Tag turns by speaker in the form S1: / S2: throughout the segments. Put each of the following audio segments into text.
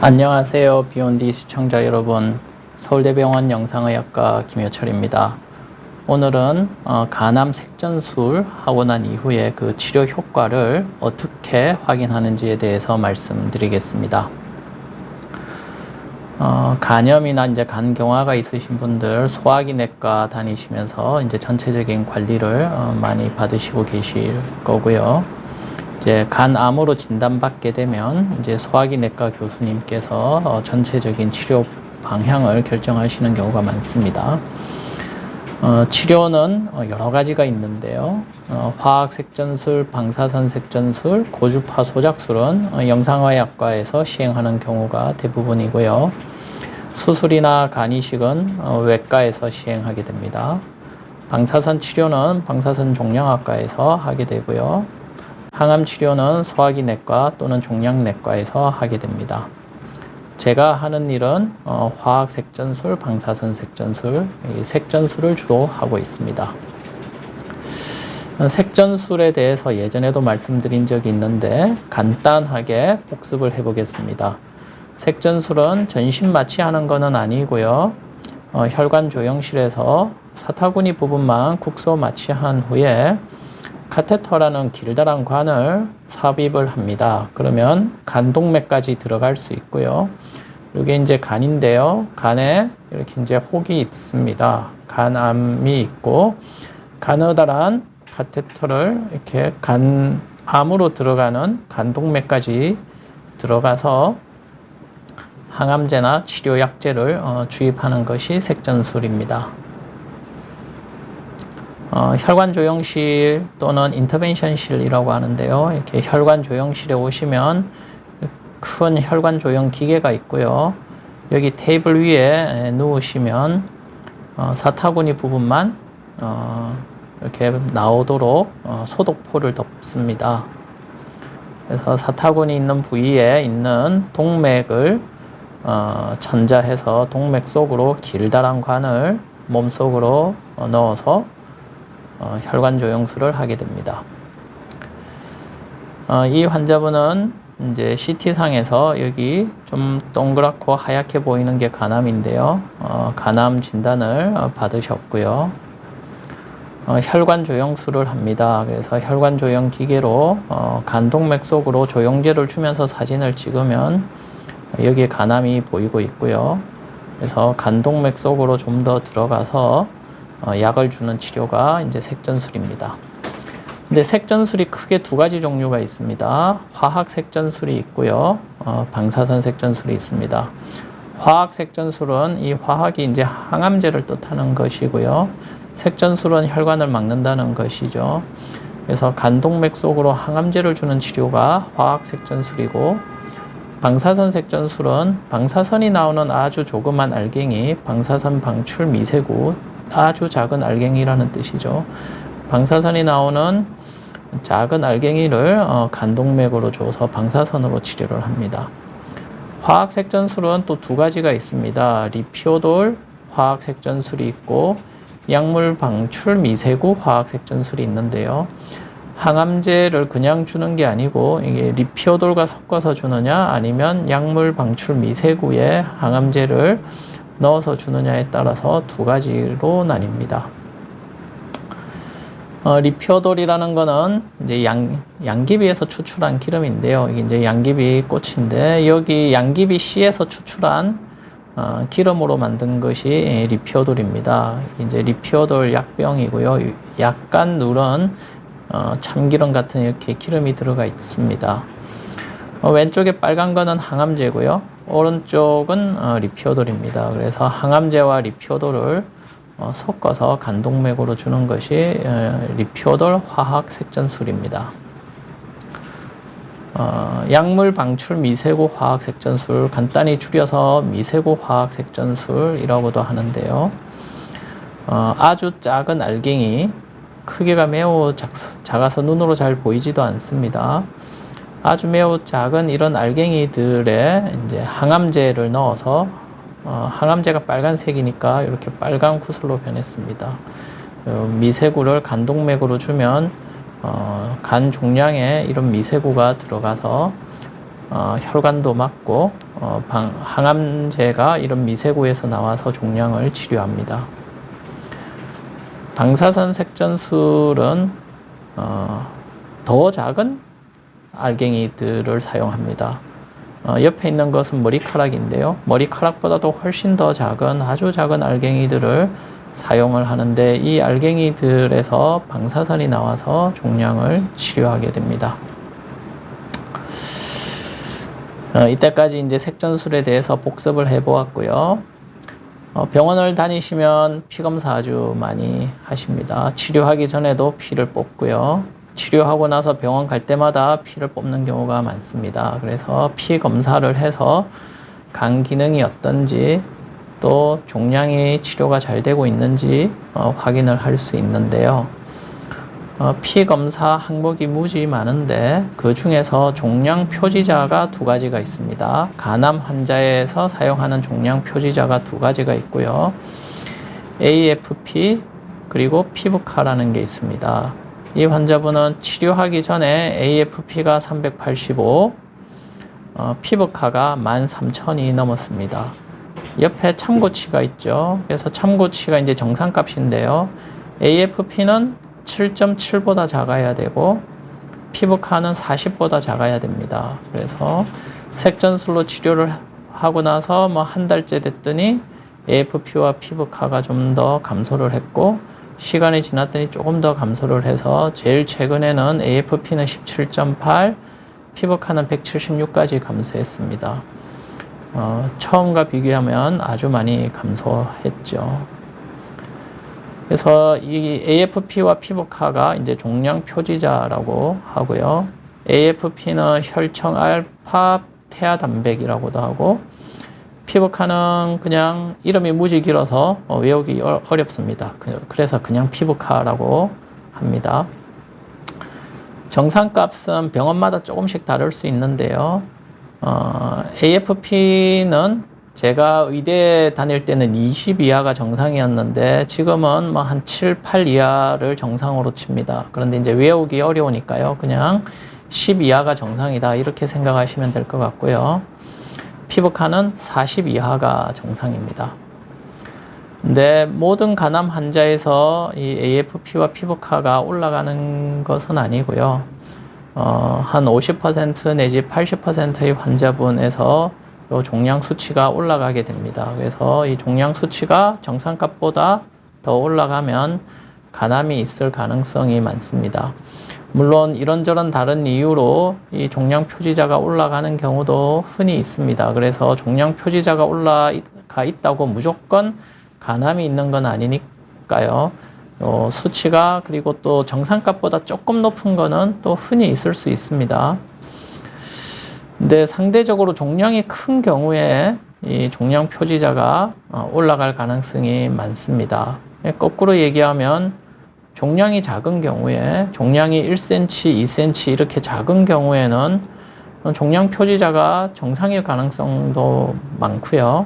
S1: 안녕하세요. 비욘디 시청자 여러분. 서울대병원 영상의학과 김효철입니다. 오늘은 간암 색전술 하고 난 이후에 그 치료 효과를 어떻게 확인하는지에 대해서 말씀드리겠습니다. 간염이나 이제 간경화가 있으신 분들 소화기내과 다니시면서 이제 전체적인 관리를 많이 받으시고 계실 거고요. 이제 간암으로 진단받게 되면 이제 소화기내과 교수님께서 전체적인 치료 방향을 결정하시는 경우가 많습니다. 치료는 여러 가지가 있는데요. 화학색전술, 방사선색전술, 고주파 소작술은 영상의학과에서 시행하는 경우가 대부분이고요. 수술이나 간이식은 외과에서 시행하게 됩니다. 방사선 치료는 방사선 종양학과에서 하게 되고요. 항암 치료는 소화기내과 또는 종양내과에서 하게 됩니다. 제가 하는 일은 화학색전술, 방사선색전술, 색전술을 주로 하고 있습니다. 색전술에 대해서 예전에도 말씀드린 적이 있는데 간단하게 복습을 해보겠습니다. 색전술은 전신 마취하는 것은 아니고요. 혈관 조영실에서 사타구니 부분만 국소 마취한 후에 카테터라는 길다란 관을 삽입을 합니다. 그러면 간동맥까지 들어갈 수 있고요. 이게 이제 간인데요. 간에 이렇게 이제 혹이 있습니다. 간암이 있고 가느다란 카테터를 이렇게 간암으로 들어가는 간동맥까지 들어가서 항암제나 치료약제를 주입하는 것이 색전술입니다. 혈관 조영실 또는 인터벤션실이라고 하는데요. 이렇게 혈관 조영실에 오시면 큰 혈관 조영 기계가 있고요. 여기 테이블 위에 누우시면 사타구니 부분만 이렇게 나오도록 소독포를 덮습니다. 그래서 사타구니 있는 부위에 있는 동맥을 천자해서 동맥 속으로 길다란 관을 몸속으로 넣어서 혈관 조영술을 하게 됩니다. 이 환자분은 이제 CT상에서 여기 좀 동그랗고 하얗게 보이는 게 간암인데요. 간암 진단을 받으셨고요. 혈관 조영술을 합니다. 그래서 혈관 조영 기계로 간동맥 속으로 조영제를 주면서 사진을 찍으면 여기에 간암이 보이고 있고요. 그래서 간동맥 속으로 좀 더 들어가서 약을 주는 치료가 이제 색전술입니다. 근데 색전술이 크게 두 가지 종류가 있습니다. 화학 색전술이 있고요. 방사선 색전술이 있습니다. 화학 색전술은 이 화학이 이제 항암제를 뜻하는 것이고요. 색전술은 혈관을 막는다는 것이죠. 그래서 간동맥 속으로 항암제를 주는 치료가 화학 색전술이고, 방사선 색전술은 방사선이 나오는 아주 조그만 알갱이, 방사선 방출 미세구, 아주 작은 알갱이라는 뜻이죠. 방사선이 나오는 작은 알갱이를 간동맥으로 줘서 방사선으로 치료를 합니다. 화학색전술은 또 두 가지가 있습니다. 리피오돌 화학색전술이 있고 약물 방출 미세구 화학색전술이 있는데요. 항암제를 그냥 주는 게 아니고 이게 리피오돌과 섞어서 주느냐 아니면 약물 방출 미세구에 항암제를 넣어서 주느냐에 따라서 두 가지로 나뉩니다. 리피오돌이라는 거는 이제 양귀비에서 추출한 기름인데요. 이게 이제 양귀비 꽃인데 여기 양귀비 씨에서 추출한 기름으로 만든 것이 리피오돌입니다. 이제 리피오돌 약병이고요. 약간 누런 참기름 같은 이렇게 기름이 들어가 있습니다. 왼쪽에 빨간 거는 항암제고요. 오른쪽은 리피오돌입니다. 그래서 항암제와 리피오돌을 섞어서 간동맥으로 주는 것이 리피오돌 화학 색전술입니다. 약물 방출 미세구 화학 색전술, 간단히 줄여서 미세구 화학 색전술이라고도 하는데요. 아주 작은 알갱이, 크기가 매우 작아서 눈으로 잘 보이지도 않습니다. 아주 매우 작은 이런 알갱이들에 이제 항암제를 넣어서 항암제가 빨간색이니까 이렇게 빨간 구슬로 변했습니다. 미세구를 간동맥으로 주면 간 종양에 이런 미세구가 들어가서 혈관도 막고 항암제가 이런 미세구에서 나와서 종양을 치료합니다. 방사선 색전술은 더 작은 알갱이들을 사용합니다. 옆에 있는 것은 머리카락인데요. 머리카락보다도 훨씬 더 작은 아주 작은 알갱이들을 사용을 하는데 이 알갱이들에서 방사선이 나와서 종양을 치료하게 됩니다. 이때까지 이제 색전술에 대해서 복습을 해보았고요. 병원을 다니시면 피검사 아주 많이 하십니다. 치료하기 전에도 피를 뽑고요. 치료하고 나서 병원 갈 때마다 피를 뽑는 경우가 많습니다. 그래서 피 검사를 해서 간 기능이 어떤지 또 종양이 치료가 잘 되고 있는지 확인을 할 수 있는데요. 피 검사 항목이 무지 많은데 그 중에서 종양 표지자가 두 가지가 있습니다. 간암 환자에서 사용하는 종양 표지자가 두 가지가 있고요. AFP 그리고 피부카라는 게 있습니다. 이 환자분은 치료하기 전에 AFP가 385, 피부카가 13,000이 넘었습니다. 옆에 참고치가 있죠. 그래서 참고치가 이제 정상값인데요. AFP는 7.7보다 작아야 되고 피부카는 40보다 작아야 됩니다. 그래서 색전술로 치료를 하고 나서 뭐 한 달째 됐더니 AFP와 피부카가 좀 더 감소를 했고 시간이 지났더니 조금 더 감소를 해서 제일 최근에는 AFP는 17.8, 피부카는 176까지 감소했습니다. 처음과 비교하면 아주 많이 감소했죠. 그래서 이 AFP와 피부카가 이제 종양 표지자라고 하고요. AFP는 혈청 알파 태아 단백이라고도 하고 피부카는 그냥 이름이 무지 길어서 외우기 어렵습니다. 그래서 그냥 피부카라고 합니다. 정상값은 병원마다 조금씩 다를 수 있는데요. AFP는 제가 의대 다닐 때는 20 이하가 정상이었는데 지금은 뭐 한 7, 8 이하를 정상으로 칩니다. 그런데 이제 외우기 어려우니까요. 그냥 10 이하가 정상이다 이렇게 생각하시면 될 것 같고요. 피부카는 40 이하가 정상입니다. 근데 모든 간암 환자에서 이 AFP와 피부카가 올라가는 것은 아니고요. 한 50% 내지 80%의 환자분에서 이 종양 수치가 올라가게 됩니다. 그래서 이 종양 수치가 정상값보다 더 올라가면 간암이 있을 가능성이 많습니다. 물론 이런저런 다른 이유로 이 종양 표지자가 올라가는 경우도 흔히 있습니다. 그래서 종양 표지자가 올라가 있다고 무조건 간암이 있는 건 아니니까요. 수치가 그리고 또 정상값보다 조금 높은 거는 또 흔히 있을 수 있습니다. 근데 상대적으로 종양이 큰 경우에 이 종양 표지자가 올라갈 가능성이 많습니다. 거꾸로 얘기하면 종양이 작은 경우에 종양이 1cm, 2cm 이렇게 작은 경우에는 종양 표지자가 정상일 가능성도 많고요.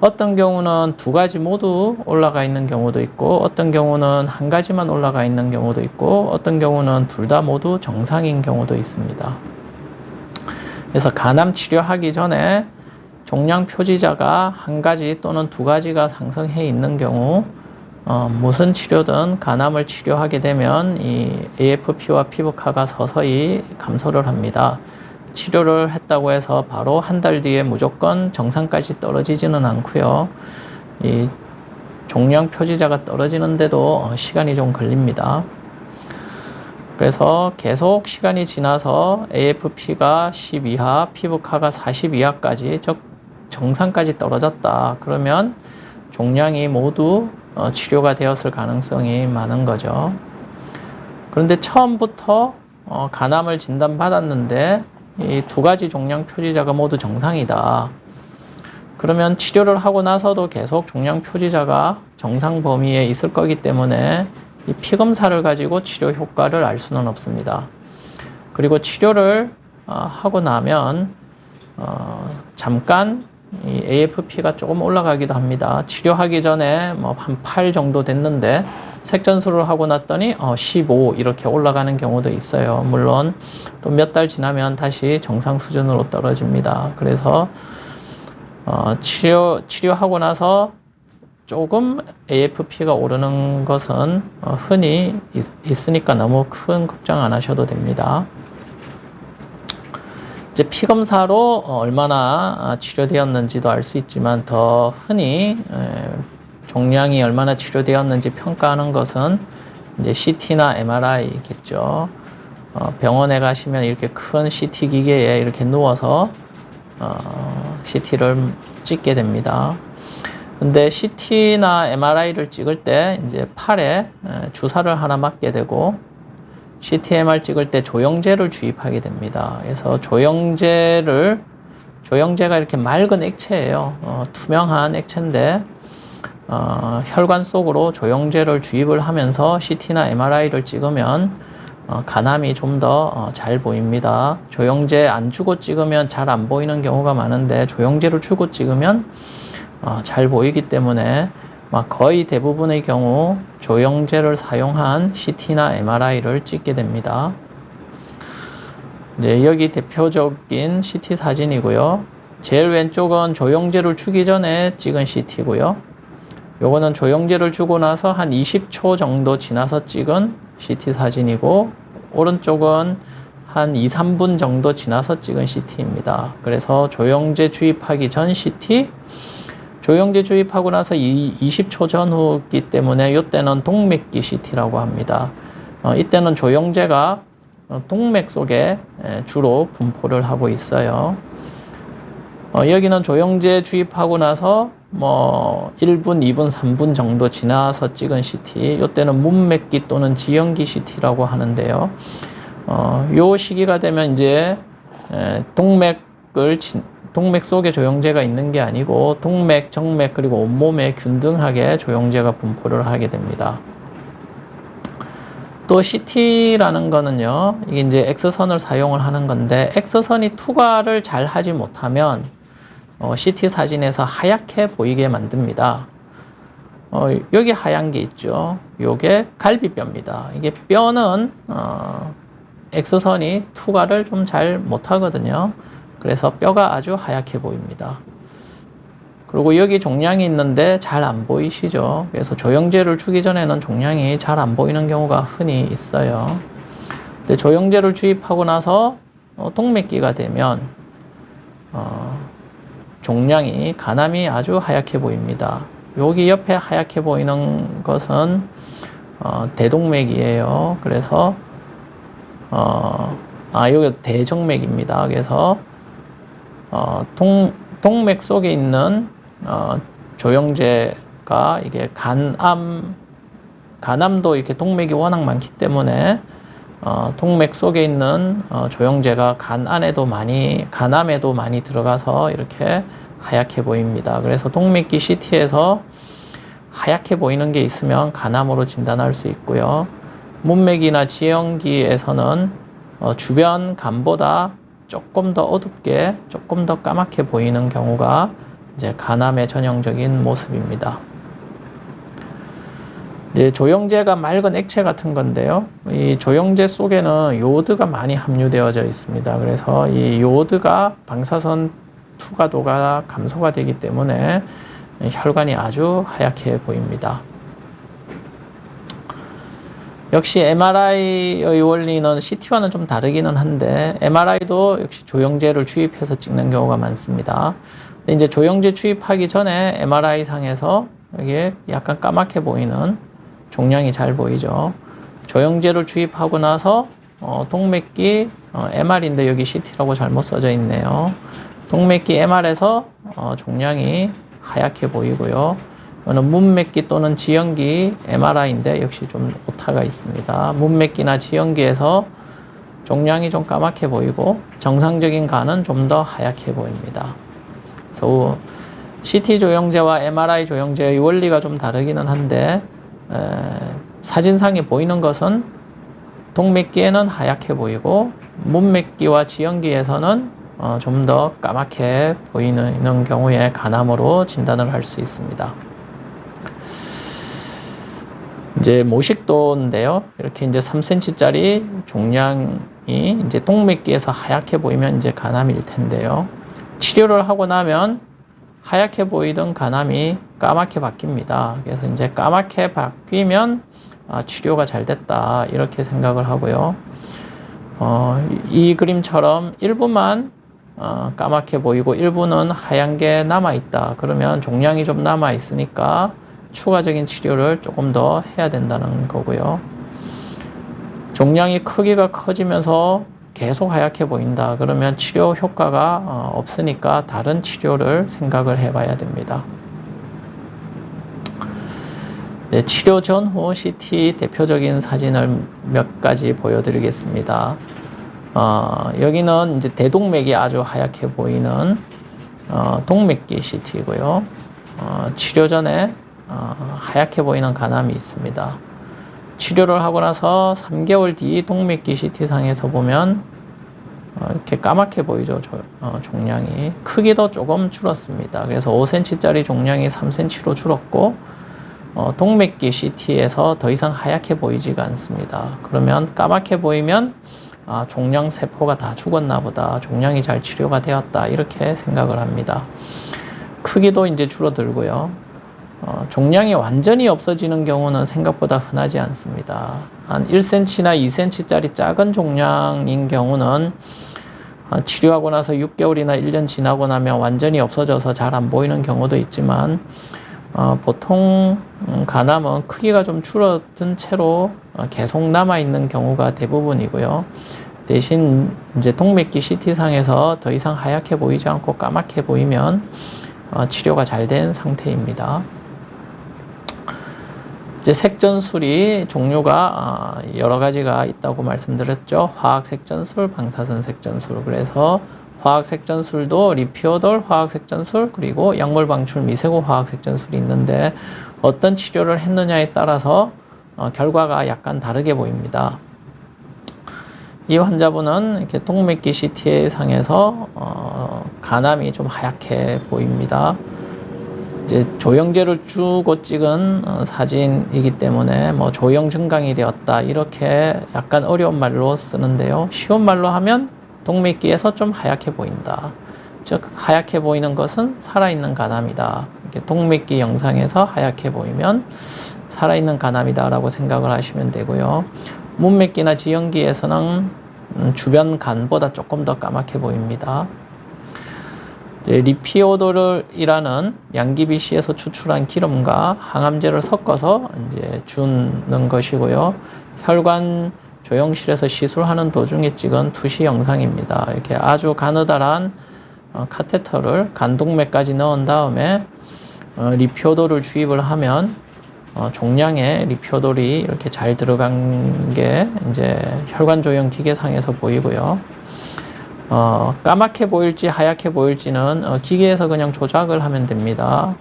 S1: 어떤 경우는 두 가지 모두 올라가 있는 경우도 있고 어떤 경우는 한 가지만 올라가 있는 경우도 있고 어떤 경우는 둘 다 모두 정상인 경우도 있습니다. 그래서 간암 치료하기 전에 종양 표지자가 한 가지 또는 두 가지가 상승해 있는 경우 무슨 치료든 간암을 치료하게 되면 이 AFP와 피부카가 서서히 감소를 합니다. 치료를 했다고 해서 바로 한 달 뒤에 무조건 정상까지 떨어지지는 않고요. 이 종양 표지자가 떨어지는데도 시간이 좀 걸립니다. 그래서 계속 시간이 지나서 AFP가 10 이하, 피부카가 40 이하까지 즉 정상까지 떨어졌다. 그러면 종양이 모두 치료가 되었을 가능성이 많은 거죠. 그런데 처음부터 간암을 진단받았는데 이 두 가지 종양 표지자가 모두 정상이다. 그러면 치료를 하고 나서도 계속 종양 표지자가 정상 범위에 있을 거기 때문에 이 피검사를 가지고 치료 효과를 알 수는 없습니다. 그리고 치료를 하고 나면 잠깐 이 AFP가 조금 올라가기도 합니다. 치료하기 전에 뭐 한 8 정도 됐는데 색전수를 하고 났더니 15 이렇게 올라가는 경우도 있어요. 물론 또 몇 달 지나면 다시 정상 수준으로 떨어집니다. 그래서 치료하고 나서 조금 AFP가 오르는 것은 흔히 있으니까 너무 큰 걱정 안 하셔도 됩니다. 이제 피 검사로 얼마나 치료되었는지도 알 수 있지만 더 흔히 종양이 얼마나 치료되었는지 평가하는 것은 이제 CT나 MRI겠죠. 병원에 가시면 이렇게 큰 CT 기계에 이렇게 누워서 CT를 찍게 됩니다. 근데 CT나 MRI를 찍을 때 이제 팔에 주사를 하나 맞게 되고 CT, MR 찍을 때 조영제를 주입하게 됩니다. 그래서 조영제가 이렇게 맑은 액체예요. 투명한 액체인데 혈관 속으로 조영제를 주입을 하면서 CT나 MRI를 찍으면 간암이 좀 더 잘 보입니다. 조영제 안 주고 찍으면 잘 안 보이는 경우가 많은데 조영제를 주고 찍으면 잘 보이기 때문에 거의 대부분의 경우 조영제를 사용한 CT나 MRI를 찍게 됩니다. 네, 여기 대표적인 CT 사진이고요. 제일 왼쪽은 조영제를 주기 전에 찍은 CT고요. 요거는 조영제를 주고 나서 한 20초 정도 지나서 찍은 CT 사진이고, 오른쪽은 한 2, 3분 정도 지나서 찍은 CT입니다. 그래서 조영제 주입하기 전 CT, 조영제 주입하고 나서 20초 전후기 때문에 이때는 동맥기 CT라고 합니다. 이때는 조영제가 동맥 속에 주로 분포를 하고 있어요. 여기는 조영제 주입하고 나서 1분, 2분, 3분 정도 지나서 찍은 CT, 이때는 문맥기 또는 지연기 CT라고 하는데요. 요 시기가 되면 이제 동맥 속에 조영제가 있는 게 아니고 동맥, 정맥 그리고 온몸에 균등하게 조영제가 분포를 하게 됩니다. 또 CT라는 거는요, 이게 이제 X선을 사용을 하는 건데, X선이 투과를 잘 하지 못하면 CT 사진에서 하얗게 보이게 만듭니다. 여기 하얀 게 있죠. 요게 갈비뼈입니다. 이게 뼈는 X선이 투과를 좀 잘 못하거든요. 그래서 뼈가 아주 하얗게 보입니다. 그리고 여기 종양이 있는데 잘 안 보이시죠? 그래서 조영제를 주기 전에는 종양이 잘 안 보이는 경우가 흔히 있어요. 근데 조영제를 주입하고 나서 동맥기가 되면 종양이, 간암이 아주 하얗게 보입니다. 여기 옆에 하얗게 보이는 것은 대동맥이에요. 그래서 여기 대정맥입니다. 그래서 동맥 속에 있는 조영제가 이게 간암도 이렇게 동맥이 워낙 많기 때문에 동맥 속에 있는 조영제가 간암에도 많이 들어가서 이렇게 하얗게 보입니다. 그래서 동맥기 CT에서 하얗게 보이는 게 있으면 간암으로 진단할 수 있고요. 문맥이나 지연기에서는 주변 간보다 조금 더 어둡게, 조금 더 까맣게 보이는 경우가 이제 간암의 전형적인 모습입니다. 이제 조영제가 맑은 액체 같은 건데요. 이 조영제 속에는 요오드가 많이 함유되어져 있습니다. 그래서 이 요오드가 방사선 투과도가 감소가 되기 때문에 혈관이 아주 하얗게 보입니다. 역시 MRI의 원리는 CT와는 좀 다르기는 한데, MRI도 역시 조영제를 주입해서 찍는 경우가 많습니다. 근데 이제 조영제 주입하기 전에 MRI 상에서 이게 약간 까맣게 보이는 종양이 잘 보이죠. 조영제를 주입하고 나서 동맥기 MR인데 여기 CT라고 잘못 써져 있네요. 동맥기 MR에서 종양이 하얗게 보이고요. 이거는 문맥기 또는 지연기 MRI인데 역시 좀 오타가 있습니다. 문맥기나 지연기에서 종양이 좀 까맣게 보이고 정상적인 간은 좀 더 하얗게 보입니다. 그래서 CT 조영제와 MRI 조영제의 원리가 좀 다르기는 한데, 사진상에 보이는 것은 동맥기에는 하얗게 보이고 문맥기와 지연기에서는 좀 더 까맣게 보이는 경우에 간암으로 진단을 할 수 있습니다. 이제 모식도인데요. 이렇게 이제 3cm짜리 종양이 이제 동맥기에서 하얗게 보이면 이제 간암일 텐데요. 치료를 하고 나면 하얗게 보이던 간암이 까맣게 바뀝니다. 그래서 이제 까맣게 바뀌면 치료가 잘 됐다 이렇게 생각을 하고요. 이 그림처럼 일부만 까맣게 보이고 일부는 하얀 게 남아있다. 그러면 종양이 좀 남아있으니까 추가적인 치료를 조금 더 해야 된다는 거고요. 종양이 크기가 커지면서 계속 하얗게 보인다. 그러면 치료 효과가 없으니까 다른 치료를 생각을 해봐야 됩니다. 네, 치료 전후 CT 대표적인 사진을 몇 가지 보여드리겠습니다. 여기는 이제 대동맥이 아주 하얗게 보이는 동맥기 CT이고요. 치료 전에 하얗게 보이는 간암이 있습니다. 치료를 하고 나서 3개월 뒤 동맥기 CT상에서 보면 이렇게 까맣게 보이죠. 종양이. 크기도 조금 줄었습니다. 그래서 5cm짜리 종양이 3cm로 줄었고 동맥기 CT에서 더 이상 하얗게 보이지가 않습니다. 그러면 까맣게 보이면 종양 세포가 다 죽었나 보다. 종양이 잘 치료가 되었다. 이렇게 생각을 합니다. 크기도 이제 줄어들고요. 종양이 완전히 없어지는 경우는 생각보다 흔하지 않습니다. 한 1cm나 2cm짜리 작은 종양인 경우는 치료하고 나서 6개월이나 1년 지나고 나면 완전히 없어져서 잘 안 보이는 경우도 있지만 보통 간암은 크기가 좀 줄어든 채로 계속 남아있는 경우가 대부분이고요. 대신 이제 동맥기 CT상에서 더 이상 하얗게 보이지 않고 까맣게 보이면 치료가 잘 된 상태입니다. 이제 색전술이 종류가 여러 가지가 있다고 말씀드렸죠. 화학색전술, 방사선 색전술. 그래서 화학색전술도 리피오돌 화학색전술 그리고 약물방출 미세고 화학색전술이 있는데 어떤 치료를 했느냐에 따라서 결과가 약간 다르게 보입니다. 이 환자분은 이렇게 동맥기 CT 상에서 간암이 좀 하얗게 보입니다. 이제 조영제를 주고 찍은 사진이기 때문에 뭐 조영 증강이 되었다 이렇게 약간 어려운 말로 쓰는데요. 쉬운 말로 하면 동맥기에서 좀 하얗게 보인다. 즉 하얗게 보이는 것은 살아있는 간암이다. 이렇게 동맥기 영상에서 하얗게 보이면 살아있는 간암이다 라고 생각을 하시면 되고요. 문맥기나 지형기에서는 주변 간보다 조금 더 까맣게 보입니다. 리피오돌이라는 양귀비씨에서 추출한 기름과 항암제를 섞어서 이제 주는 것이고요. 혈관 조영실에서 시술하는 도중에 찍은 투시 영상입니다. 이렇게 아주 가느다란 카테터를 간동맥까지 넣은 다음에 리피오돌을 주입을 하면 종양에 리피오돌이 이렇게 잘 들어간 게 이제 혈관 조영 기계상에서 보이고요. 까맣게 보일지 하얗게 보일지는 기계에서 그냥 조작을 하면 됩니다.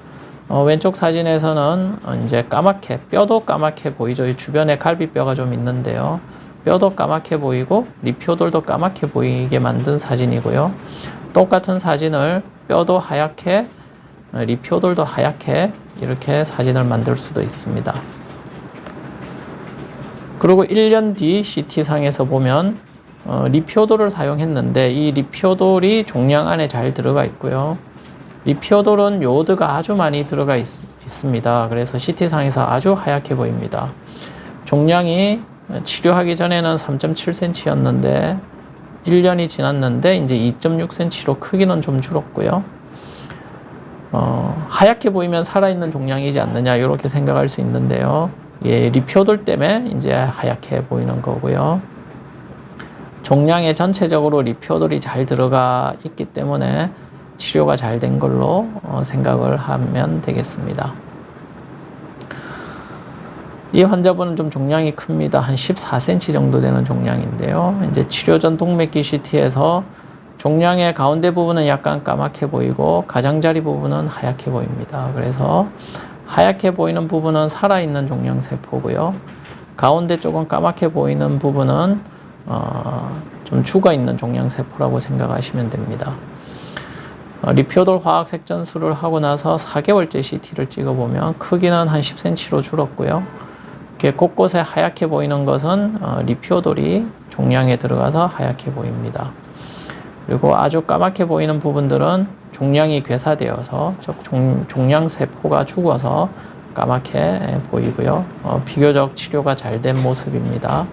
S1: 왼쪽 사진에서는 이제 까맣게 뼈도 까맣게 보이죠. 이 주변에 갈비뼈가 좀 있는데요. 뼈도 까맣게 보이고 리피오돌도 까맣게 보이게 만든 사진이고요. 똑같은 사진을 뼈도 하얗게 리피오돌도 하얗게 이렇게 사진을 만들 수도 있습니다. 그리고 1년 뒤 CT상에서 보면 리피오돌을 사용했는데 이 리피오돌이 종양 안에 잘 들어가 있고요. 리피오돌은 요오드가 아주 많이 들어가 있습니다. 그래서 CT상에서 아주 하얗게 보입니다. 종양이 치료하기 전에는 3.7cm였는데 1년이 지났는데 이제 2.6cm로 크기는 좀 줄었고요. 하얗게 보이면 살아있는 종양이지 않느냐 이렇게 생각할 수 있는데요. 예, 리피오돌 때문에 이제 하얗게 보이는 거고요. 종양에 전체적으로 리피오돌이 잘 들어가 있기 때문에 치료가 잘 된 걸로 생각을 하면 되겠습니다. 이 환자분은 좀 종양이 큽니다. 한 14cm 정도 되는 종양인데요. 이제 치료 전 동맥기 CT에서 종양의 가운데 부분은 약간 까맣게 보이고 가장자리 부분은 하얗게 보입니다. 그래서 하얗게 보이는 부분은 살아있는 종양세포고요. 가운데 조금 까맣게 보이는 부분은 좀 죽어있는 종양세포라고 생각하시면 됩니다. 리피오돌 화학색전술을 하고 나서 4개월째 CT를 찍어보면 크기는 한 10cm로 줄었고요. 이렇게 곳곳에 하얗게 보이는 것은 리피오돌이 종양에 들어가서 하얗게 보입니다. 그리고 아주 까맣게 보이는 부분들은 종양이 괴사되어서 즉 종양세포가 죽어서 까맣게 보이고요. 비교적 치료가 잘 된 모습입니다.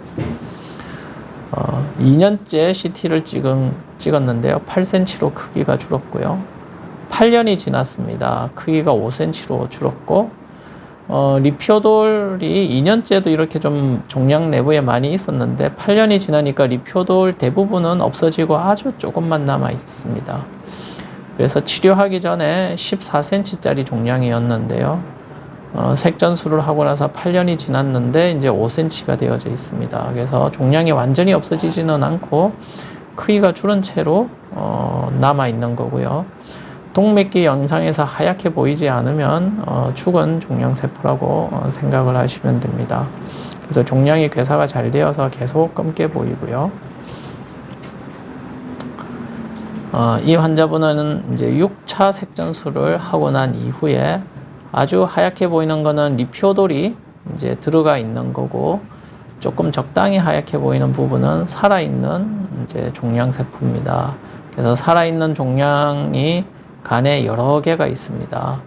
S1: 2년째 CT를 찍었는데요. 8cm로 크기가 줄었고요. 8년이 지났습니다. 크기가 5cm로 줄었고 리피오돌이 2년째도 이렇게 좀 종양 내부에 많이 있었는데 8년이 지나니까 리피오돌 대부분은 없어지고 아주 조금만 남아 있습니다. 그래서 치료하기 전에 14cm짜리 종양이었는데요. 색전술을 하고 나서 8년이 지났는데 이제 5cm가 되어져 있습니다. 그래서 종양이 완전히 없어지지는 않고 크기가 줄은 채로 남아 있는 거고요. 동맥기 영상에서 하얗게 보이지 않으면 죽은 종양세포라고 생각을 하시면 됩니다. 그래서 종양이 괴사가 잘 되어서 계속 검게 보이고요. 이 환자분은 이제 6차 색전술을 하고 난 이후에 아주 하얗게 보이는 거는 리피오돌이 이제 들어가 있는 거고 조금 적당히 하얗게 보이는 부분은 살아있는 이제 종양세포입니다. 그래서 살아있는 종양이 간에 여러 개가 있습니다.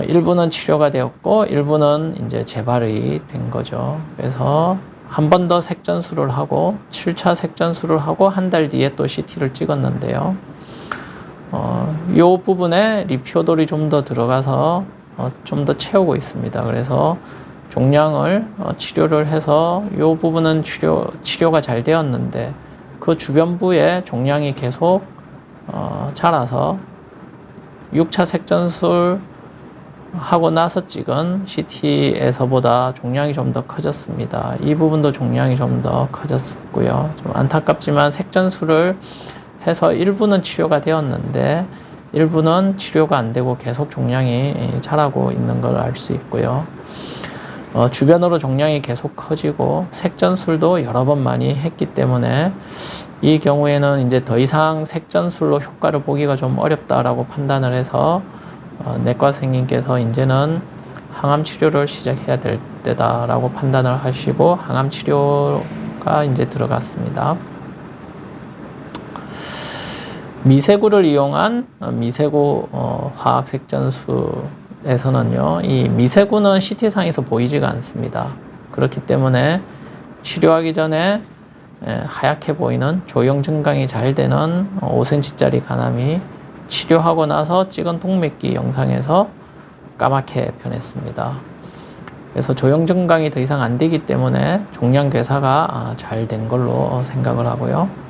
S1: 일부는 치료가 되었고 일부는 이제 재발이 된 거죠. 그래서 한 번 더 색전술을 하고 7차 색전술을 하고 한 달 뒤에 또 CT를 찍었는데요. 이 부분에 리피오돌이 좀 더 들어가서 좀 더 채우고 있습니다. 그래서 종양을 치료를 해서 이 부분은 치료가 잘 되었는데 그 주변부에 종양이 계속 자라서 6차 색전술 하고 나서 찍은 CT에서보다 종양이 좀 더 커졌습니다. 이 부분도 종양이 좀 더 커졌고요. 좀 안타깝지만 색전술을 해서 일부는 치료가 되었는데 일부는 치료가 안 되고 계속 종양이 자라고 있는 걸 알 수 있고요. 주변으로 종양이 계속 커지고 색전술도 여러 번 많이 했기 때문에 이 경우에는 이제 더 이상 색전술로 효과를 보기가 좀 어렵다라고 판단을 해서 내과 선생님께서 이제는 항암 치료를 시작해야 될 때다라고 판단을 하시고 항암 치료가 이제 들어갔습니다. 미세구를 이용한 미세구 화학 색전술에서는요, 이 미세구는 CT상에서 보이지가 않습니다. 그렇기 때문에 치료하기 전에 하얗게 보이는 조형 증강이 잘 되는 5cm짜리 간암이 치료하고 나서 찍은 동맥기 영상에서 까맣게 변했습니다. 그래서 조형 증강이 더 이상 안 되기 때문에 종양 괴사가 잘 된 걸로 생각을 하고요.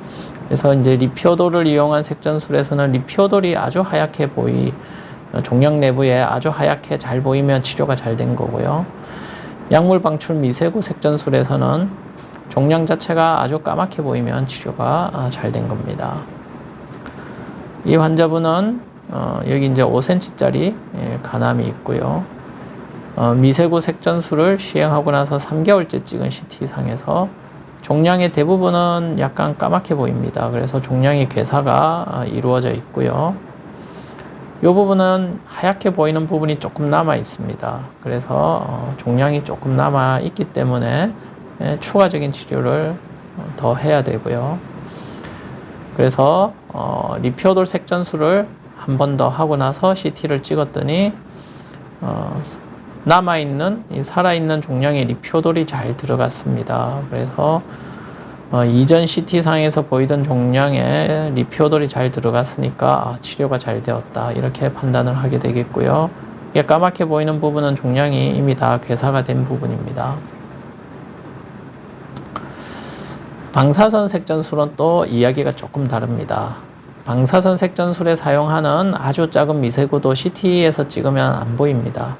S1: 그래서 이제 리피오돌을 이용한 색전술에서는 리피오돌이 아주 하얗게 종양 내부에 아주 하얗게 잘 보이면 치료가 잘 된 거고요. 약물 방출 미세구 색전술에서는 종양 자체가 아주 까맣게 보이면 치료가 잘 된 겁니다. 이 환자분은 여기 이제 5cm짜리 간암이 있고요. 미세구 색전술을 시행하고 나서 3개월째 찍은 CT상에서 종양의 대부분은 약간 까맣게 보입니다. 그래서 종양의 괴사가 이루어져 있고요. 이 부분은 하얗게 보이는 부분이 조금 남아 있습니다. 그래서 종양이 조금 남아 있기 때문에 추가적인 치료를 더 해야 되고요. 그래서 리피오돌 색전술을 한 번 더 하고 나서 CT를 찍었더니 남아있는 살아있는 종양의 리피오돌이 잘 들어갔습니다. 그래서 이전 CT상에서 보이던 종양에 리피오돌이 잘 들어갔으니까 치료가 잘 되었다 이렇게 판단을 하게 되겠고요. 이게 까맣게 보이는 부분은 종양이 이미 다 괴사가 된 부분입니다. 방사선 색전술은 또 이야기가 조금 다릅니다. 방사선 색전술에 사용하는 아주 작은 미세구도 CT에서 찍으면 안 보입니다.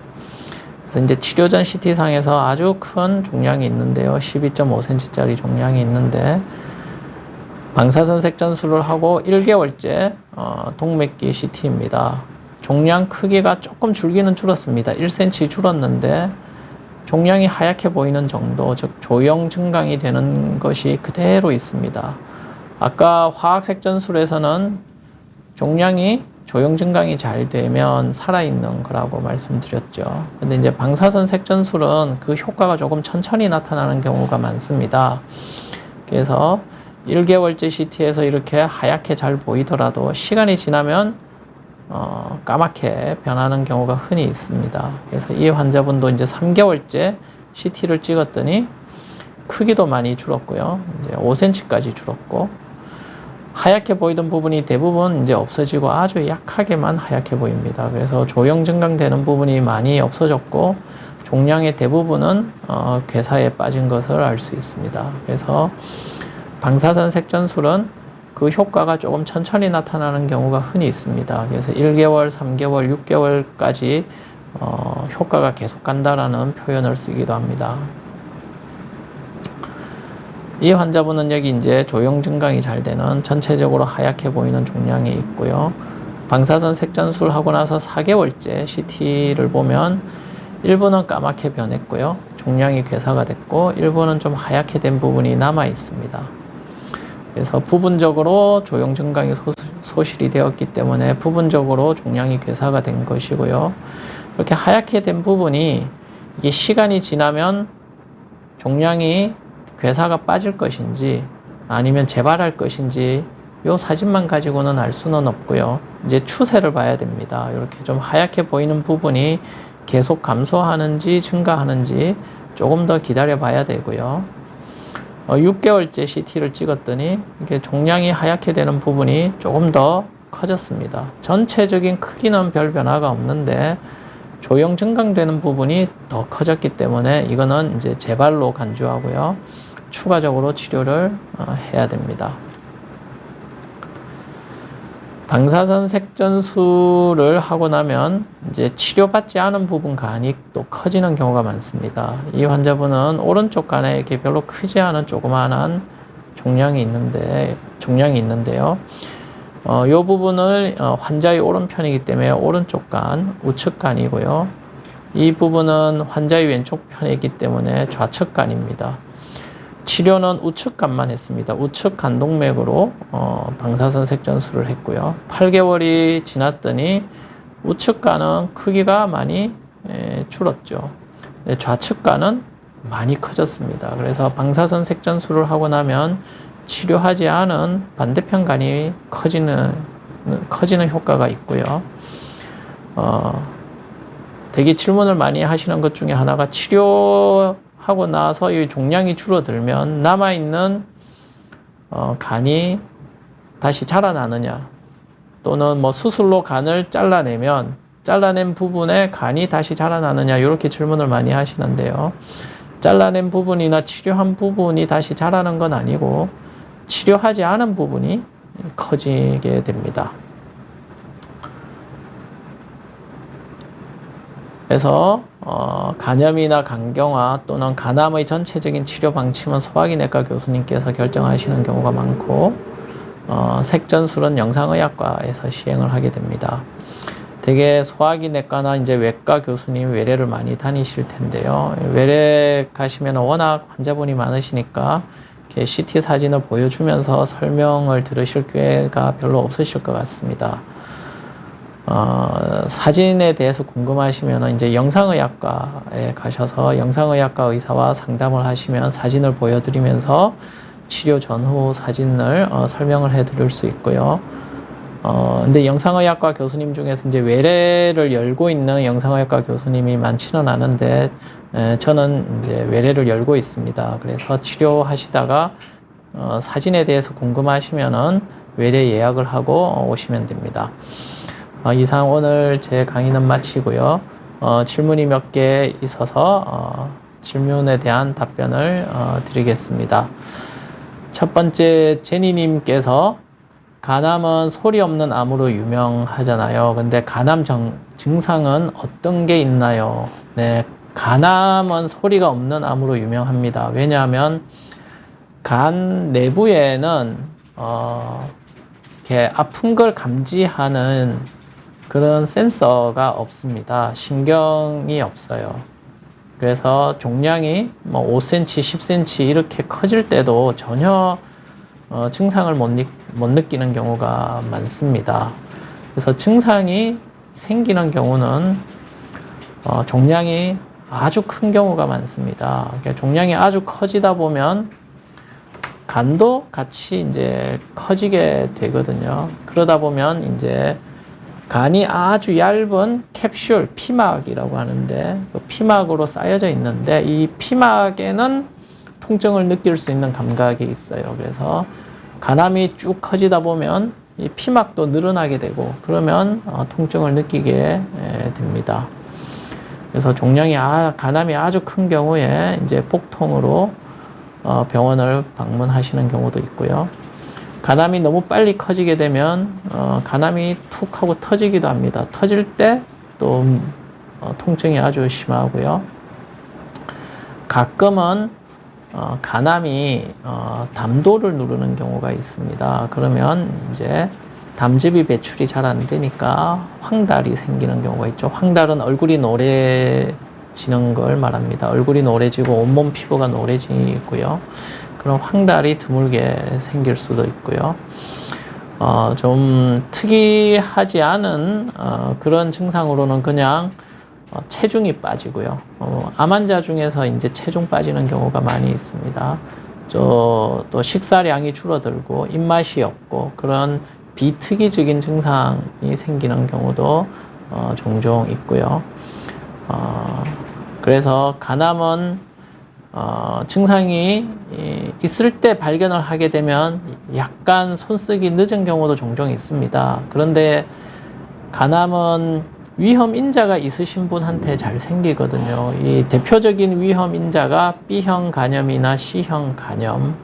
S1: 그래서 이제 치료 전 CT상에서 아주 큰 종양이 있는데요. 12.5cm짜리 종양이 있는데 방사선 색전술을 하고 1개월째 동맥기 CT입니다. 종양 크기가 조금 줄기는 줄었습니다. 1cm 줄었는데 종양이 하얗게 보이는 정도, 즉 조형 증강이 되는 것이 그대로 있습니다. 아까 화학 색전술에서는 종양이 조형 증강이 잘 되면 살아있는 거라고 말씀드렸죠. 근데 이제 방사선 색전술은 그 효과가 조금 천천히 나타나는 경우가 많습니다. 그래서 1개월째 CT에서 이렇게 하얗게 잘 보이더라도 시간이 지나면 까맣게 변하는 경우가 흔히 있습니다. 그래서 이 환자분도 이제 3개월째 CT를 찍었더니 크기도 많이 줄었고요. 이제 5cm까지 줄었고, 하얗게 보이던 부분이 대부분 이제 없어지고 아주 약하게만 하얗게 보입니다. 그래서 조형 증강되는 부분이 많이 없어졌고, 종양의 대부분은 괴사에 빠진 것을 알 수 있습니다. 그래서 방사선 색전술은 그 효과가 조금 천천히 나타나는 경우가 흔히 있습니다. 그래서 1개월, 3개월, 6개월까지 효과가 계속 간다라는 표현을 쓰기도 합니다. 이 환자분은 여기 이제 조형 증강이 잘 되는 전체적으로 하얗게 보이는 종양이 있고요. 방사선 색전술 하고 나서 4개월째 CT를 보면 일부는 까맣게 변했고요. 종양이 괴사가 됐고, 일부는 좀 하얗게 된 부분이 남아 있습니다. 그래서 부분적으로 조형 증강이 소실이 되었기 때문에 부분적으로 종양이 괴사가 된 것이고요. 이렇게 하얗게 된 부분이 이게 시간이 지나면 종양이 괴사가 빠질 것인지 아니면 재발할 것인지 이 사진만 가지고는 알 수는 없고요. 이제 추세를 봐야 됩니다. 이렇게 좀 하얗게 보이는 부분이 계속 감소하는지 증가하는지 조금 더 기다려 봐야 되고요. 6개월째 CT를 찍었더니 이게 종양이 하얗게 되는 부분이 조금 더 커졌습니다. 전체적인 크기는 별 변화가 없는데 조형 증강되는 부분이 더 커졌기 때문에 이거는 이제 재발로 간주하고요. 추가적으로 치료를 해야 됩니다. 방사선 색전술을 하고 나면 이제 치료받지 않은 부분 간이 또 커지는 경우가 많습니다. 이 환자분은 오른쪽 간에 이렇게 별로 크지 않은 조그마한 종양이 있는데요. 이 부분을 환자의 오른편이기 때문에 오른쪽 간, 우측 간이고요. 이 부분은 환자의 왼쪽 편에 있기 때문에 좌측 간입니다. 치료는 우측 간만 했습니다. 우측 간동맥으로 방사선 색전술을 했고요. 8개월이 지났더니 우측 간은 크기가 많이 줄었죠. 좌측 간은 많이 커졌습니다. 그래서 방사선 색전술을 하고 나면 치료하지 않은 반대편 간이 커지는 효과가 있고요. 되게 질문을 많이 하시는 것 중에 하나가 치료하고 나서 이 종양이 줄어들면 남아있는 간이 다시 자라나느냐, 또는 뭐 수술로 간을 잘라낸 부분에 간이 다시 자라나느냐, 이렇게 질문을 많이 하시는데요. 잘라낸 부분이나 치료한 부분이 다시 자라는 건 아니고 치료하지 않은 부분이 커지게 됩니다. 그래서 간염이나 간경화 또는 간암의 전체적인 치료 방침은 소화기내과 교수님께서 결정하시는 경우가 많고, 색전술은 영상의학과에서 시행을 하게 됩니다. 되게 소화기내과나 이제 외과 교수님 외래를 많이 다니실 텐데요. 외래 가시면 워낙 환자분이 많으시니까 이렇게 CT 사진을 보여주면서 설명을 들으실 기회가 별로 없으실 것 같습니다. 사진에 대해서 궁금하시면 이제 영상의학과에 가셔서 영상의학과 의사와 상담을 하시면 사진을 보여드리면서 치료 전후 사진을 설명을 해 드릴 수 있고요. 근데 영상의학과 교수님 중에서 이제 외래를 열고 있는 영상의학과 교수님이 많지는 않은데, 저는 이제 외래를 열고 있습니다. 그래서 치료하시다가 사진에 대해서 궁금하시면은 외래 예약을 하고 오시면 됩니다. 이상 오늘 제 강의는 마치고요. 질문이 몇 개 있어서 질문에 대한 답변을 드리겠습니다. 첫 번째, 제니님께서 간암은 소리 없는 암으로 유명하잖아요. 근데 간암 증상은 어떤 게 있나요? 네, 간암은 소리가 없는 암으로 유명합니다. 왜냐하면 간 내부에는 이렇게 아픈 걸 감지하는 그런 센서가 없습니다. 신경이 없어요. 그래서 종양이 뭐 5cm, 10cm 이렇게 커질 때도 전혀 증상을 못 느끼는 경우가 많습니다. 그래서 증상이 생기는 경우는 종양이 아주 큰 경우가 많습니다. 그러니까 종양이 아주 커지다 보면 간도 같이 이제 커지게 되거든요. 그러다 보면 이제 간이 아주 얇은 캡슐, 피막이라고 하는데 그 피막으로 쌓여져 있는데 이 피막에는 통증을 느낄 수 있는 감각이 있어요. 그래서 간암이 쭉 커지다 보면 이 피막도 늘어나게 되고 그러면 통증을 느끼게 됩니다. 그래서 간암이 아주 큰 경우에 이제 복통으로 병원을 방문하시는 경우도 있고요. 간암이 너무 빨리 커지게 되면 간암이 툭 하고 터지기도 합니다. 터질 때 또 통증이 아주 심하고요. 가끔은 간암이 담도를 누르는 경우가 있습니다. 그러면 이제 담즙이 배출이 잘 안 되니까 황달이 생기는 경우가 있죠. 황달은 얼굴이 노래지는 걸 말합니다. 얼굴이 노래지고 온몸 피부가 노래지고요. 그런 황달이 드물게 생길 수도 있고요. 좀 특이하지 않은 그런 증상으로는 그냥 체중이 빠지고요. 암 환자 중에서 이제 체중 빠지는 경우가 많이 있습니다. 또 식사량이 줄어들고 입맛이 없고 그런 비특이적인 증상이 생기는 경우도 종종 있고요. 그래서 간암은 증상이 있을 때 발견을 하게 되면 약간 손쓰기 늦은 경우도 종종 있습니다. 그런데 간암은 위험 인자가 있으신 분한테 잘 생기거든요. 이 대표적인 위험 인자가 B형 간염이나 C형 간염,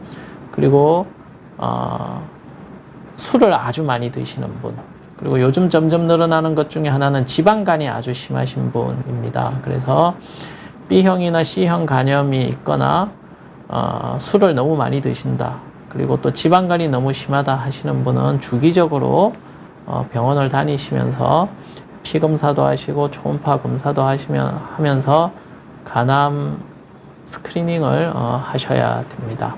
S1: 그리고 술을 아주 많이 드시는 분, 그리고 요즘 점점 늘어나는 것 중에 하나는 지방간이 아주 심하신 분입니다. 그래서 B형이나 C형 간염이 있거나 술을 너무 많이 드신다, 그리고 또 지방간이 너무 심하다 하시는 분은 주기적으로 병원을 다니시면서 피검사도 하시고 초음파 검사도 하면서 간암 스크리닝을 하셔야 됩니다.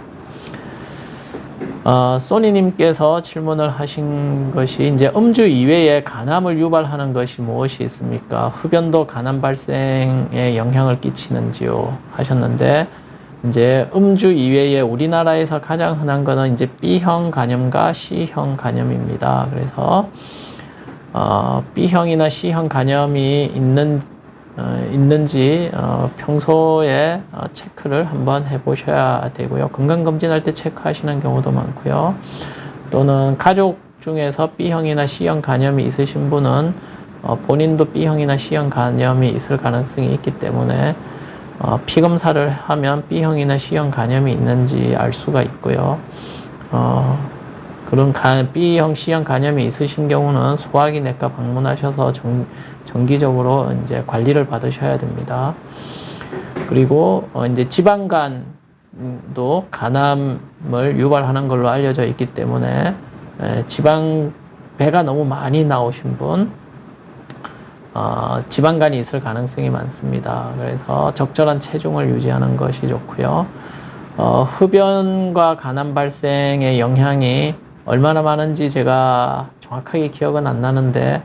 S1: 소니님께서 질문을 하신 것이 이제 음주 이외에 간암을 유발하는 것이 무엇이 있습니까? 흡연도 간암 발생에 영향을 끼치는지요? 하셨는데, 이제 음주 이외에 우리나라에서 가장 흔한 거는 이제 B형 간염과 C형 간염입니다. 그래서 B형이나 C형 간염이 있는지 평소에 체크를 한번 해보셔야 되고요. 건강검진할 때 체크하시는 경우도 많고요. 또는 가족 중에서 B형이나 C형 간염이 있으신 분은 본인도 B형이나 C형 간염이 있을 가능성이 있기 때문에 피검사를 하면 B형이나 C형 간염이 있는지 알 수가 있고요. 그런 B형, C형 간염이 있으신 경우는 소화기내과 방문하셔서 정기적으로 이제 관리를 받으셔야 됩니다. 그리고 이제 지방간도 간암을 유발하는 걸로 알려져 있기 때문에 배가 너무 많이 나오신 분, 지방간이 있을 가능성이 많습니다. 그래서 적절한 체중을 유지하는 것이 좋고요. 흡연과 간암 발생의 영향이 얼마나 많은지 제가 정확하게 기억은 안 나는데,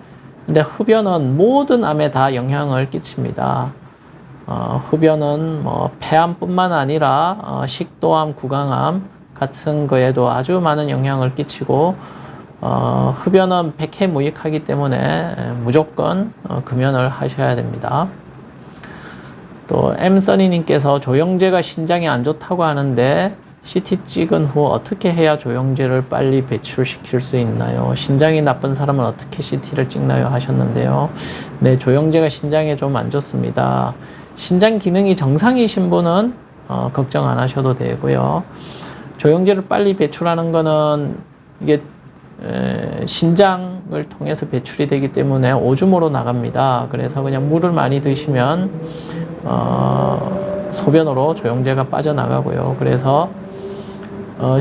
S1: 근데 흡연은 모든 암에 다 영향을 끼칩니다. 흡연은 폐암뿐만 아니라 식도암, 구강암 같은 거에도 아주 많은 영향을 끼치고, 흡연은 백해무익하기 때문에 무조건 금연을 하셔야 됩니다. 또 엠써니님께서 조영제가 신장에 안 좋다고 하는데 CT 찍은 후 어떻게 해야 조영제를 빨리 배출시킬 수 있나요? 신장이 나쁜 사람은 어떻게 CT를 찍나요? 하셨는데요. 네, 조영제가 신장에 좀 안 좋습니다. 신장 기능이 정상이신 분은 걱정 안 하셔도 되고요. 조영제를 빨리 배출하는 거는 이게 신장을 통해서 배출이 되기 때문에 오줌으로 나갑니다. 그래서 그냥 물을 많이 드시면 소변으로 조영제가 빠져나가고요. 그래서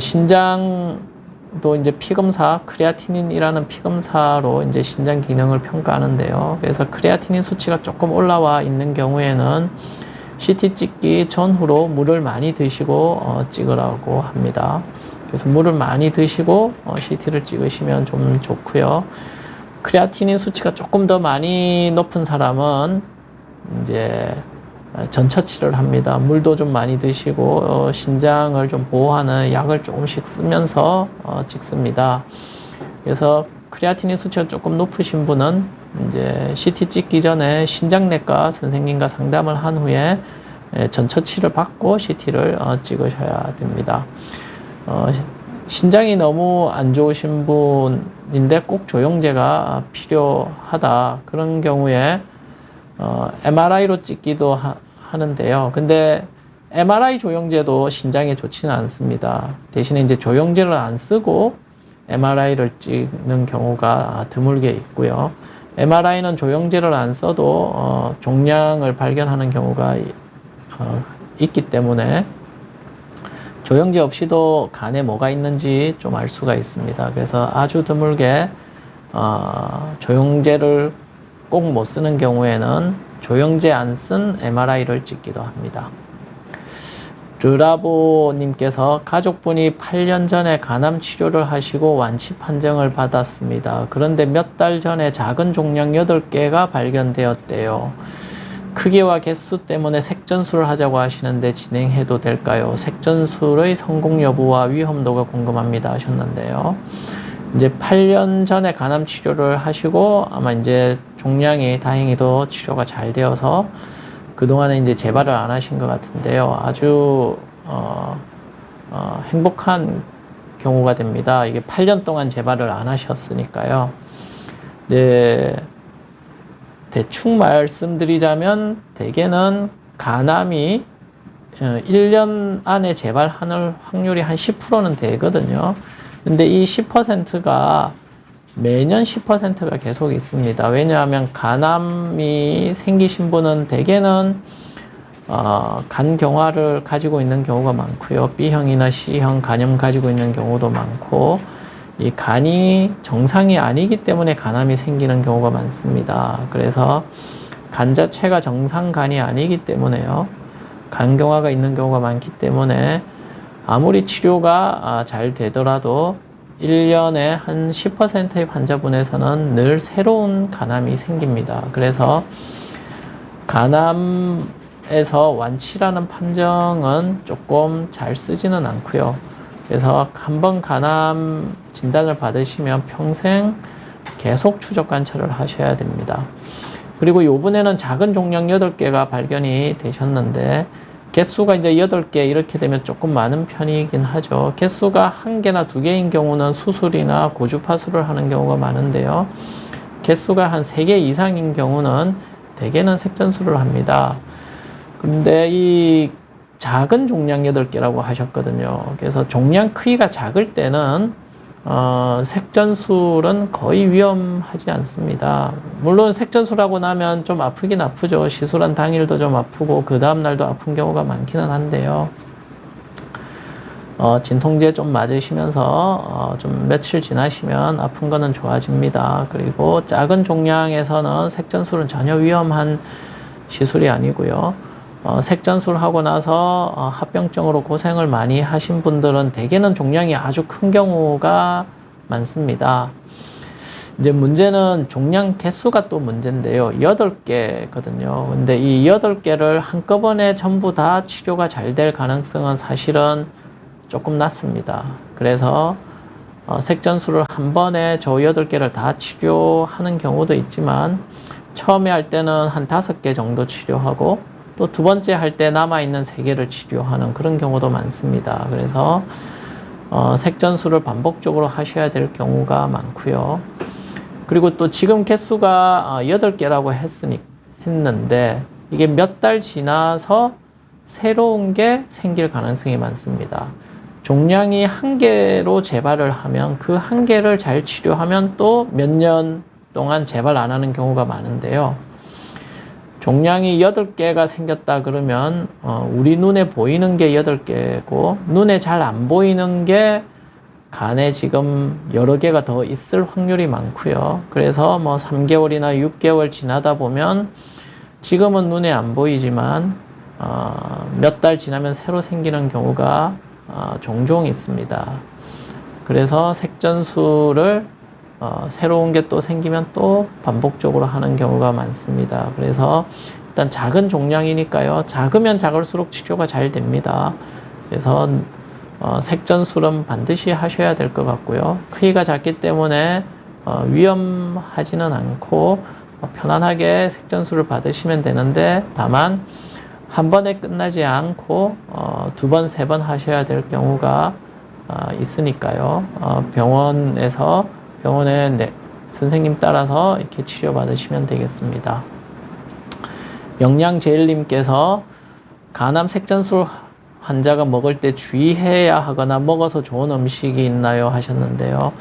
S1: 신장도 이제 피검사, 크레아티닌이라는 피검사로 이제 신장 기능을 평가하는데요. 그래서 크레아티닌 수치가 조금 올라와 있는 경우에는 CT 찍기 전후로 물을 많이 드시고 찍으라고 합니다. 그래서 물을 많이 드시고 CT를 찍으시면 좀 좋고요. 크레아티닌 수치가 조금 더 많이 높은 사람은 이제 전처치를 합니다. 물도 좀 많이 드시고 신장을 좀 보호하는 약을 조금씩 쓰면서 찍습니다. 그래서 크레아티닌 수치가 조금 높으신 분은 이제 CT 찍기 전에 신장내과 선생님과 상담을 한 후에 전처치를 받고 CT를 찍으셔야 됩니다. 신장이 너무 안 좋으신 분인데 꼭 조영제가 필요하다. 그런 경우에 MRI로 찍기도 하는데요. 근데 MRI 조영제도 신장에 좋지는 않습니다. 대신에 이제 조영제를 안 쓰고 MRI를 찍는 경우가 드물게 있고요. MRI는 조영제를 안 써도 종양을 발견하는 경우가 있기 때문에 조영제 없이도 간에 뭐가 있는지 좀 알 수가 있습니다. 그래서 아주 드물게 조영제를 꼭 못 쓰는 경우에는 조영제 안 쓴 MRI를 찍기도 합니다. 르라보님께서 가족분이 8년 전에 간암 치료를 하시고 완치 판정을 받았습니다. 그런데 몇 달 전에 작은 종양 8개가 발견되었대요. 크기와 개수 때문에 색전술을 하자고 하시는데 진행해도 될까요? 색전술의 성공 여부와 위험도가 궁금합니다 하셨는데요. 이제 8년 전에 간암 치료를 하시고 아마 이제 종양이 다행히도 치료가 잘 되어서 그동안에 이제 재발을 안 하신 것 같은데요. 아주 행복한 경우가 됩니다. 이게 8년 동안 재발을 안 하셨으니까요. 이제 대충 말씀드리자면 대개는 간암이 1년 안에 재발하는 확률이 한 10%는 되거든요. 근데 이 10%가 매년 10%가 계속 있습니다. 왜냐하면 간암이 생기신 분은 대개는 간경화를 가지고 있는 경우가 많고요. B형이나 C형 간염 가지고 있는 경우도 많고, 이 간이 정상이 아니기 때문에 간암이 생기는 경우가 많습니다. 그래서 간 자체가 정상 간이 아니기 때문에요. 간경화가 있는 경우가 많기 때문에 아무리 치료가 잘 되더라도 1년에 한 10%의 환자분에서는 늘 새로운 간암이 생깁니다. 그래서 간암에서 완치라는 판정은 조금 잘 쓰지는 않고요. 그래서 한번 간암 진단을 받으시면 평생 계속 추적 관찰을 하셔야 됩니다. 그리고 요번에는 작은 종양 8개가 발견이 되셨는데 개수가 이제 8개 이렇게 되면 조금 많은 편이긴 하죠. 개수가 1개나 2개인 경우는 수술이나 고주파술을 하는 경우가 많은데요. 개수가 한 3개 이상인 경우는 대개는 색전술을 합니다. 근데 이 작은 종양 8개라고 하셨거든요. 그래서 종양 크기가 작을 때는 색전술은 거의 위험하지 않습니다. 물론 색전술하고 나면 좀 아프긴 아프죠. 시술한 당일도 좀 아프고 그 다음날도 아픈 경우가 많기는 한데요. 진통제 좀 맞으시면서 좀 며칠 지나시면 아픈 거는 좋아집니다. 그리고 작은 종양에서는 색전술은 전혀 위험한 시술이 아니고요. 색전술 하고 나서 합병증으로 고생을 많이 하신 분들은 대개는 종양이 아주 큰 경우가 많습니다. 이제 문제는 종양 개수가 또 문제인데요. 8개거든요. 근데 이 8개를 한꺼번에 전부 다 치료가 잘 될 가능성은 사실은 조금 낮습니다. 그래서 색전술을 한 번에 저 8개를 다 치료하는 경우도 있지만 처음에 할 때는 한 5개 정도 치료하고 또 두 번째 할 때 남아있는 3개를 치료하는 그런 경우도 많습니다. 그래서 색전술을 반복적으로 하셔야 될 경우가 많고요. 그리고 또 지금 개수가 8개라고 했는데 이게 몇 달 지나서 새로운 게 생길 가능성이 많습니다. 종양이 1개로 재발을 하면 그 1개를 잘 치료하면 또 몇 년 동안 재발 안 하는 경우가 많은데요. 종양이 8개가 생겼다 그러면 우리 눈에 보이는 게 8개고 눈에 잘 안 보이는 게 간에 지금 여러 개가 더 있을 확률이 많고요. 그래서 뭐 3개월이나 6개월 지나다 보면 지금은 눈에 안 보이지만 몇 달 지나면 새로 생기는 경우가 종종 있습니다. 그래서 색전술을 새로운 게 또 생기면 또 반복적으로 하는 경우가 많습니다. 그래서 일단 작은 종양이니까요. 작으면 작을수록 치료가 잘 됩니다. 그래서 색전술은 반드시 하셔야 될 것 같고요. 크기가 작기 때문에 위험하지는 않고 편안하게 색전술을 받으시면 되는데, 다만 한 번에 끝나지 않고 두 번, 세 번 하셔야 될 경우가 있으니까요. 병원의 선생님 따라서 이렇게 치료받으시면 되겠습니다. 영양제일님께서 간암 색전술 환자가 먹을 때 주의해야 하거나 먹어서 좋은 음식이 있나요? 하셨는데요.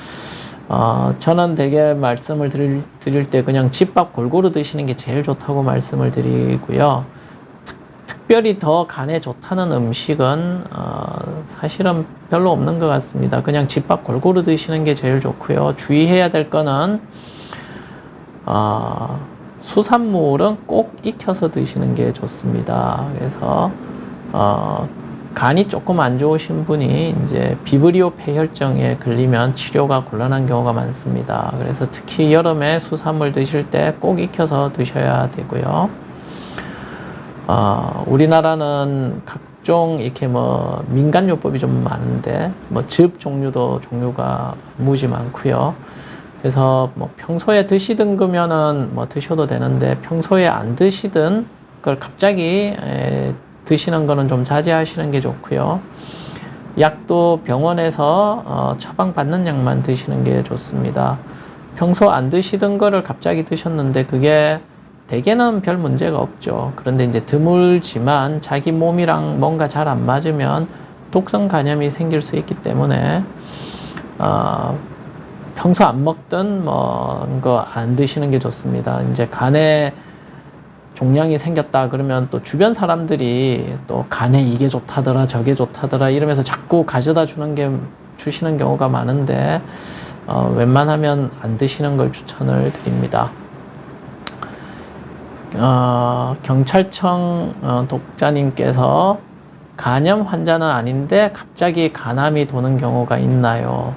S1: 저는 되게 말씀을 드릴 때 그냥 집밥 골고루 드시는 게 제일 좋다고 말씀을 드리고요. 특별히 더 간에 좋다는 음식은 사실은 별로 없는 것 같습니다. 그냥 집밥 골고루 드시는 게 제일 좋고요. 주의해야 될 거는 수산물은 꼭 익혀서 드시는 게 좋습니다. 그래서 간이 조금 안 좋으신 분이 이제 비브리오 폐혈증에 걸리면 치료가 곤란한 경우가 많습니다. 그래서 특히 여름에 수산물 드실 때 꼭 익혀서 드셔야 되고요. 우리나라는 각종 이렇게 민간요법이 좀 많은데 즙 종류가 무지 많고요. 그래서 평소에 드시던 거면은 드셔도 되는데, 평소에 안 드시던 걸 갑자기 드시는 거는 좀 자제하시는 게 좋고요. 약도 병원에서 처방받는 약만 드시는 게 좋습니다. 평소 안 드시던 거를 갑자기 드셨는데 그게 대개는 별 문제가 없죠. 그런데 이제 드물지만 자기 몸이랑 뭔가 잘 안 맞으면 독성 간염이 생길 수 있기 때문에 평소 안 먹던 거 안 드시는 게 좋습니다. 이제 간에 종양이 생겼다 그러면 또 주변 사람들이 또 간에 이게 좋다더라 저게 좋다더라 이러면서 자꾸 가져다 주시는 경우가 많은데, 웬만하면 안 드시는 걸 추천을 드립니다. 경찰청 독자님께서 간염 환자는 아닌데 갑자기 간암이 도는 경우가 있나요?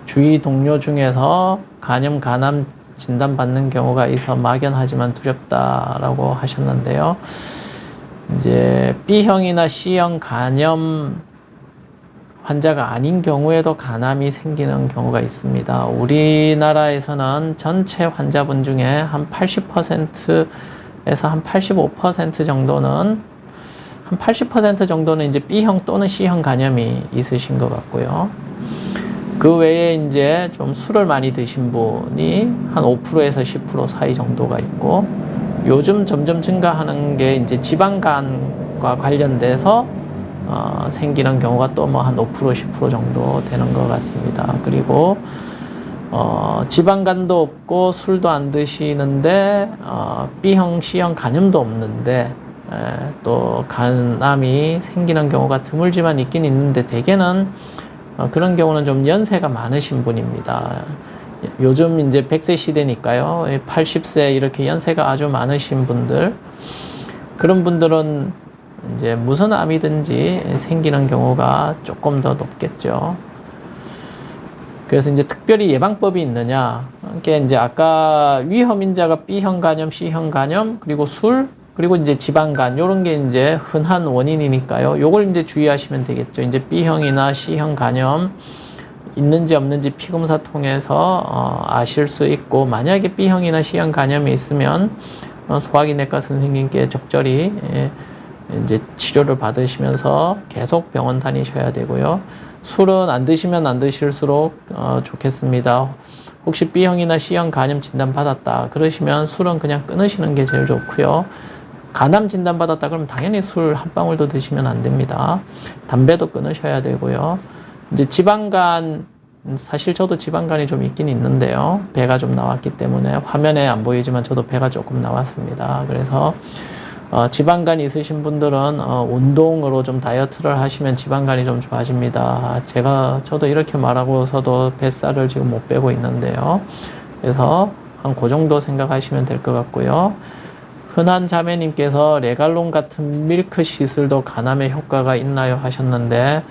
S1: 주위 동료 중에서 간암 진단받는 경우가 있어 막연하지만 두렵다라고 하셨는데요. 이제 B형이나 C형 간염 환자가 아닌 경우에도 간암이 생기는 경우가 있습니다. 우리나라에서는 전체 환자분 중에 한 80%에서 한 85% 정도는 한 80% 정도는 이제 B형 또는 C형 간염이 있으신 것 같고요. 그 외에 이제 좀 술을 많이 드신 분이 한 5%에서 10% 사이 정도가 있고, 요즘 점점 증가하는 게 이제 지방간과 관련돼서 생기는 경우가 또 한 5%, 10% 정도 되는 것 같습니다. 그리고 지방간도 없고 술도 안 드시는데 B형, C형 간염도 없는데 또 간암이 생기는 경우가 드물지만 있긴 있는데, 대개는 그런 경우는 좀 연세가 많으신 분입니다. 요즘 이제 100세 시대니까요. 80세 이렇게 연세가 아주 많으신 분들, 그런 분들은 이제 무슨 암이든지 생기는 경우가 조금 더 높겠죠. 그래서 이제 특별히 예방법이 있느냐? 그러니까 이제 아까 위험인자가 B형 간염, C형 간염, 그리고 술, 그리고 이제 지방간, 요런 게 이제 흔한 원인이니까요. 요걸 이제 주의하시면 되겠죠. 이제 B형이나 C형 간염 있는지 없는지 피검사 통해서 아실 수 있고, 만약에 B형이나 C형 간염이 있으면 소화기내과 선생님께 적절히 이제 치료를 받으시면서 계속 병원 다니셔야 되고요. 술은 안 드시면 안 드실수록 좋겠습니다. 혹시 B형이나 C형 간염 진단 받았다 그러시면 술은 그냥 끊으시는 게 제일 좋고요. 간암 진단 받았다 그러면 당연히 술 한 방울도 드시면 안 됩니다. 담배도 끊으셔야 되고요. 이제 지방간, 사실 저도 지방간이 좀 있긴 있는데요. 배가 좀 나왔기 때문에 화면에 안 보이지만 저도 배가 조금 나왔습니다. 그래서 지방간이 있으신 분들은 운동으로 좀 다이어트를 하시면 지방간이 좀 좋아집니다. 저도 이렇게 말하고서도 뱃살을 지금 못 빼고 있는데요. 그래서 한 그 정도 생각하시면 될 것 같고요. 흔한 자매님께서 레갈론 같은 밀크 시술도 간암에 효과가 있나요? 하셨는데,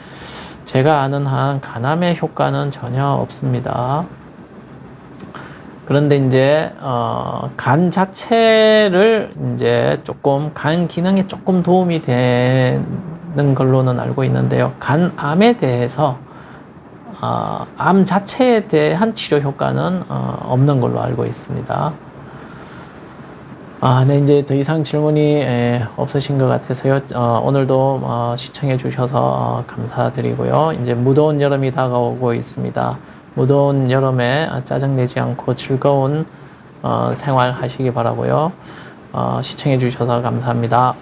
S1: 제가 아는 한 간암의 효과는 전혀 없습니다. 그런데 이제 간 자체를 이제 조금 간 기능에 조금 도움이 되는 걸로는 알고 있는데요. 간암에 대해서 암 자체에 대한 치료 효과는 없는 걸로 알고 있습니다. 네, 이제 더 이상 질문이 없으신 것 같아서요. 오늘도 시청해 주셔서 감사드리고요. 이제 무더운 여름이 다가오고 있습니다. 무더운 여름에 짜증내지 않고 즐거운 생활 하시기 바라고요. 시청해 주셔서 감사합니다.